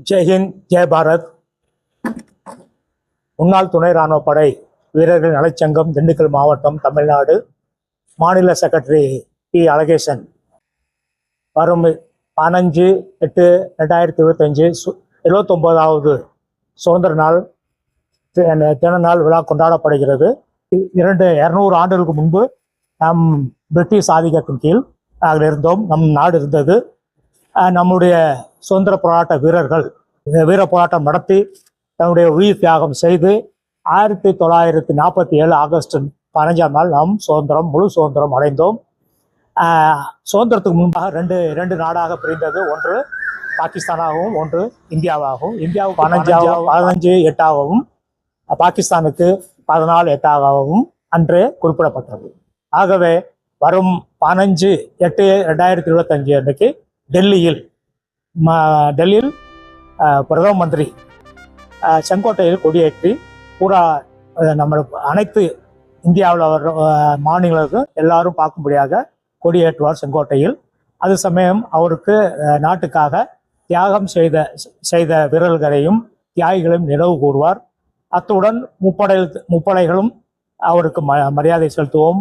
ஜெய்ஹிந்த், ஜெய் பாரத். முன்னாள் துணை ராணுவ படை வீரர்கள் நலச்சங்கம், திண்டுக்கல் மாவட்டம், தமிழ்நாடு. மாநில செக்ரட்டரி பி அழகேசன். வரும் 15/8/2025 79வது சுதந்திர நாள் தின நாள் விழா கொண்டாடப்படுகிறது. 200 ஆண்டுகளுக்கு முன்பு நம் பிரிட்டிஷ் ஆதிக்கத்தின் கீழ் நாங்கள் இருந்தோம். நம் நாடு இருந்தது. நம்முடைய சுதந்திர போராட்ட வீரர்கள் வீர போராட்டம் நடத்தி தன்னுடைய உயிர் தியாகம் செய்து 1947 ஆகஸ்ட் 15ஆம் நாள் நாம் முழு சுதந்திரம் அடைந்தோம். சுதந்திரத்துக்கு முன்பாக ரெண்டு நாடாக பிரிந்தது. ஒன்று பாகிஸ்தானாகவும் ஒன்று இந்தியாவாகவும். இந்தியாவுக்கு 15/8ஆகவும் பாகிஸ்தானுக்கு 14/8ஆகவும் அன்றே குறிப்பிடப்பட்டது. ஆகவே வரும் 15/8/2025 அன்றைக்கு டெல்லியில் பிரதம மந்திரி செங்கோட்டையில் கொடியேற்றி பூரா நம்ம அனைத்து இந்தியாவில் மாநிலங்களுக்கும் எல்லாரும் பார்க்கும்படியாக கொடியேற்றுவார் செங்கோட்டையில். அது சமயம் அவருக்கு நாட்டுக்காக தியாகம் செய்த வீரர்களையும் தியாகிகளையும் நினைவு கூறுவார். அத்துடன் முப்படைகளும் அவருக்கு மரியாதை செலுத்துவோம்.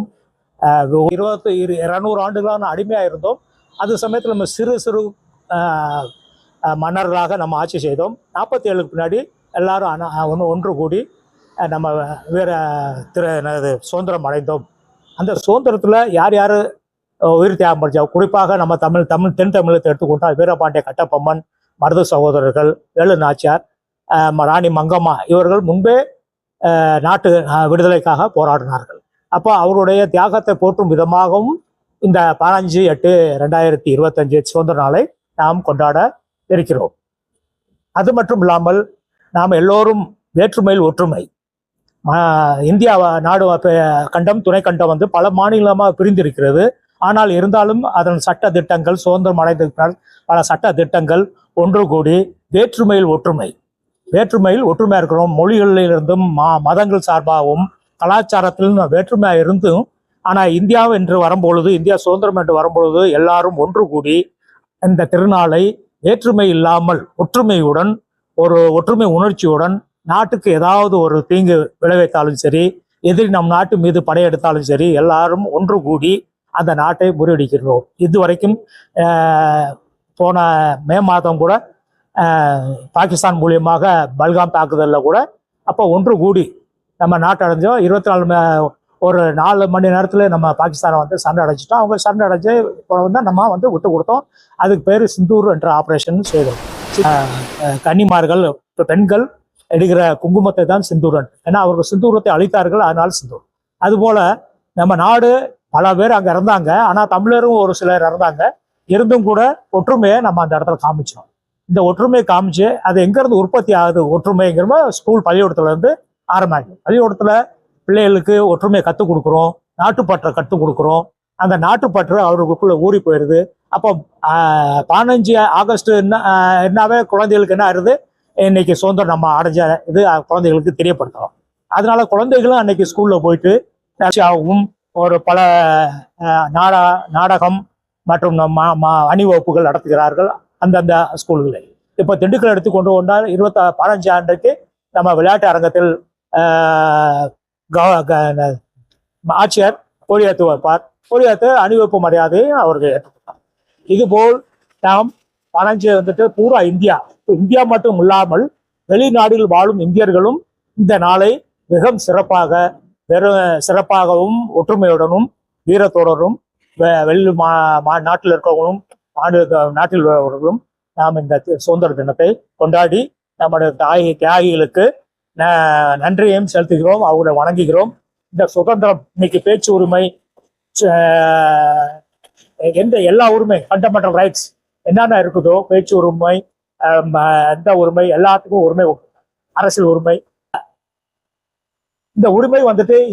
200 ஆண்டுகளான அடிமையாக இருந்தோம். அது சமயத்தில் நம்ம சிறு மன்னர்களாக நம்ம ஆட்சி செய்தோம். 47க்கு பின்னாடி எல்லாரும் ஒன்று கூடி நம்ம சுதந்திரம் அடைந்தோம். அந்த சுதந்திரத்தில் யார் யார் உயிர் தியாகம் படித்தா, குறிப்பாக நம்ம தென் தமிழகத்தை எடுத்துக்கொண்டால் வீரபாண்டிய கட்டபொம்மன், மருது சகோதரர்கள், வேலு நாச்சியார், ராணி மங்கம்மா இவர்கள் முன்பே நாட்டு விடுதலைக்காக போராடினார்கள். அப்போ அவருடைய தியாகத்தை போற்றும் விதமாகவும் இந்த 15/8/2025 சுதந்திர நாளை நாம் கொண்டாட இருக்கிறோம். அது மட்டும் இல்லாமல் நாம் எல்லோரும் வேற்றுமையில் ஒற்றுமை. இந்தியா நாடு கண்டம், துணை கண்டம் பல மாநிலமாக பிரிந்திருக்கிறது. ஆனால் இருந்தாலும் அதன் சட்ட திட்டங்கள், சுதந்திரம் அடைந்திருக்கிறார் பல சட்ட திட்டங்கள் ஒன்று கூடி வேற்றுமையில் ஒற்றுமையாக இருக்கிறோம். மொழிகளிலிருந்தும் மதங்கள் சார்பாகவும் கலாச்சாரத்திலும் வேற்றுமையாக இருந்தும், ஆனால் இந்தியா என்று வரும்பொழுது, இந்தியா சுதந்திரம் என்று வரும்பொழுது எல்லாரும் ஒன்று கூடி இந்த திருநாளை வேற்றுமை இல்லாமல் ஒற்றுமையுடன், ஒரு ஒற்றுமை உணர்ச்சியுடன், நாட்டுக்கு ஏதாவது ஒரு தீங்கு விளைவித்தாலும் சரி, எதிரி நம் நாட்டு மீது படையெடுத்தாலும் சரி, எல்லாரும் ஒன்று கூடி அந்த நாட்டை முறியடிக்கிறோம். இதுவரைக்கும் போன மே மாதம் கூட பாகிஸ்தான் மூலியமாக பல்காம் தாக்குதலில் கூட அப்போ ஒன்று கூடி நம்ம நாட்டை அடைஞ்சோம். 4 மணி நேரத்தில் நம்ம பாகிஸ்தானை சண்டை அடைச்சிட்டோம். அவங்க சண்டை அடைஞ்சு நம்ம விட்டு கொடுத்தோம். அதுக்கு பேர் சிந்தூர் என்ற ஆப்ரேஷன் செய்தோம். கன்னிமார்கள், பெண்கள் எடுக்கிற குங்குமத்தை தான் சிந்தூரன். ஏன்னா அவர்கள் சிந்தூரத்தை அழித்தார்கள், அதனால சிந்தூர். அதுபோல நம்ம நாடு பல பேர் அங்கே இறந்தாங்க. ஆனால் தமிழரும் ஒரு சிலர் இறந்தாங்க. இருந்தும் கூட ஒற்றுமையை நம்ம அந்த இடத்துல காமிச்சோம். இந்த ஒற்றுமையை காமிச்சு அது எங்கேருந்து உற்பத்தி ஆகுது ஒற்றுமைங்கிறமோ, ஸ்கூல் பள்ளிக்கூடத்துலேருந்து ஆரம்பிக்கும். பள்ளிக்கூடத்தில் பிள்ளைகளுக்கு ஒற்றுமையை கற்றுக் கொடுக்குறோம், நாட்டுப்பற்றை கற்றுக் கொடுக்குறோம். அந்த நாட்டுப்பற்று அவர்களுக்குள்ள ஊறி போயிடுது. அப்போ 15 ஆகஸ்ட் என்னாவே குழந்தைகளுக்கு என்ன ஆகுது, இன்னைக்கு சுதந்திரம் நம்ம அடைஞ்ச இது குழந்தைகளுக்கு தெரியப்படுத்துறோம். அதனால குழந்தைகளும் அன்னைக்கு ஸ்கூலில் போயிட்டு ஒரு பல நாடகம் மற்றும் அணிவகுப்புகள் நடத்துகிறார்கள் அந்தந்த ஸ்கூல்களில். இப்போ திண்டுக்கல் எடுத்துக்கொண்டு கொண்டால் 15 ஆண்டுக்கு நம்ம விளையாட்டு அரங்கத்தில் ஆட்சியர் கொடியேற்று வைப்பார். கொடியேற்று அணிவகுப்பு மரியாதையை அவர்கள் ஏற்றுக்கொண்டார். இதுபோல் நாம் 15 பூரா இந்தியா மட்டும் இல்லாமல் வெளிநாடுகளில் வாழும் இந்தியர்களும் இந்த நாளை மிகவும் சிறப்பாகவும் ஒற்றுமையுடனும் வீரத்தோடனும் நாட்டில் இருக்கிறவங்களும் நாட்டில் உள்ளவர்களும் நாம் இந்த சுதந்திர தினத்தை கொண்டாடி நம்முடைய தியாகிகளுக்கு நன்றியையும் செலுத்துகிறோம், அவங்களை வணங்குகிறோம். இந்த சுதந்திரம் இன்னைக்கு பேச்சு உரிமை, எல்லா உரிமை, ஃபண்டமெண்டல் ரைட்ஸ் என்னென்ன இருக்குதோ, பேச்சு உரிமை, எந்த உரிமை, எல்லாத்துக்கும் உரிமை, அரசியல் உரிமை. இந்த உரிமை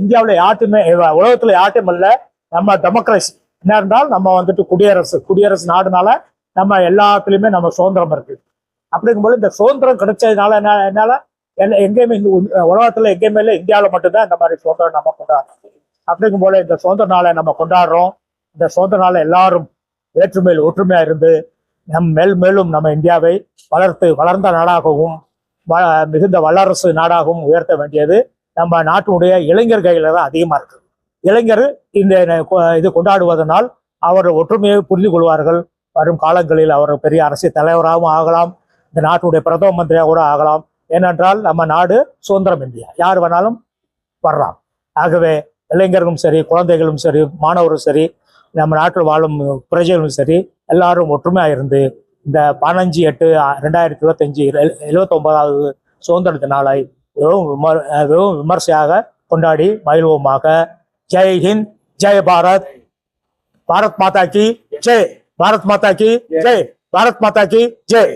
இந்தியாவில் யார்ட்டுமே, உலகத்துல யார்ட்டும் இல்லை. நம்ம டெமோக்ரஸி என்ன இருந்தாலும் நம்ம குடியரசு நாடுனால நம்ம எல்லாத்துலயுமே நம்ம சுதந்திரம் இருக்கு. அப்படிங்கும்போது இந்த சுதந்திரம் கிடைச்சதுனால என்னால எங்கேயுமே உலகத்துல எங்கேயுமே இல்லை, இந்தியாவில் மட்டும்தான் இந்த மாதிரி சுதந்திரம் நம்ம கொண்டாடுறோம். அப்படிங்கும் போல இந்த சுதந்திர நாளை நம்ம கொண்டாடுறோம். இந்த சுதந்திர நாளை எல்லாரும் வேற்றுமையில் ஒற்றுமையா இருந்து மேலும் நம்ம இந்தியாவை வளர்ந்த நாடாகவும் மிகுந்த வல்லரசு நாடாகவும் உயர்த்த வேண்டியது நம்ம நாட்டினுடைய இளைஞர் கையில தான் அதிகமா இருக்கு. இளைஞர் இது கொண்டாடுவதனால் அவர் ஒற்றுமையை புரிந்து கொள்வார்கள். வரும் காலங்களில் அவர் பெரிய அரசியல் தலைவராகவும் ஆகலாம், இந்த நாட்டுடைய பிரதம மந்திரியாக கூட ஆகலாம். ஏனென்றால் நம்ம நாடு சுதந்திரம் இந்தியா, யார் வேணாலும் வரலாம். ஆகவே இளைஞர்களும் சரி, குழந்தைகளும் சரி, மாணவரும் சரி, நம்ம நாட்டில் வாழும் பிரஜைகளும் சரி, எல்லாரும் ஒற்றுமையாக இருந்து இந்த 15/8/2025 79வது சுதந்திர நாளை வெறும் விமர்சையாக கொண்டாடி மகிழ்வோமாக. ஜெய் ஹிந்த், ஜெய் பாரத், பாரத் மாதா கி ஜெய், பாரத் மாதா கி ஜெய், பாரத் மாதா கி ஜெய்.